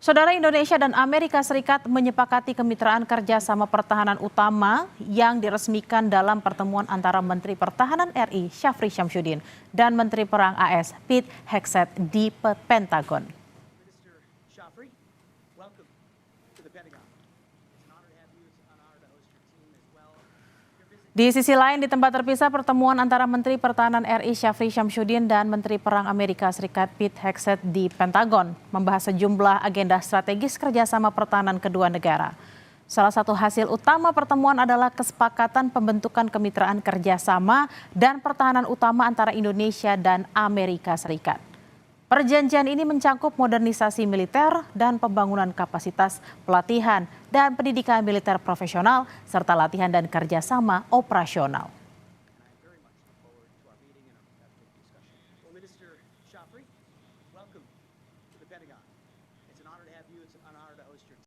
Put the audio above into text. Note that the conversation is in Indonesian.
Saudara, Indonesia dan Amerika Serikat menyepakati kemitraan kerjasama pertahanan utama yang diresmikan dalam pertemuan antara Menteri Pertahanan RI Syafri Syamsuddin dan Menteri Perang AS Pete Hegseth di Pentagon. Di sisi lain, di tempat terpisah pertemuan antara Menteri Pertahanan RI Syafri Syamsuddin dan Menteri Perang Amerika Serikat Pete Hegseth di Pentagon membahas sejumlah agenda strategis kerjasama pertahanan kedua negara. Salah satu hasil utama pertemuan adalah kesepakatan pembentukan kemitraan kerjasama dan pertahanan utama antara Indonesia dan Amerika Serikat. Perjanjian ini mencakup modernisasi militer dan pembangunan kapasitas pelatihan dan pendidikan militer profesional serta latihan dan kerjasama operasional.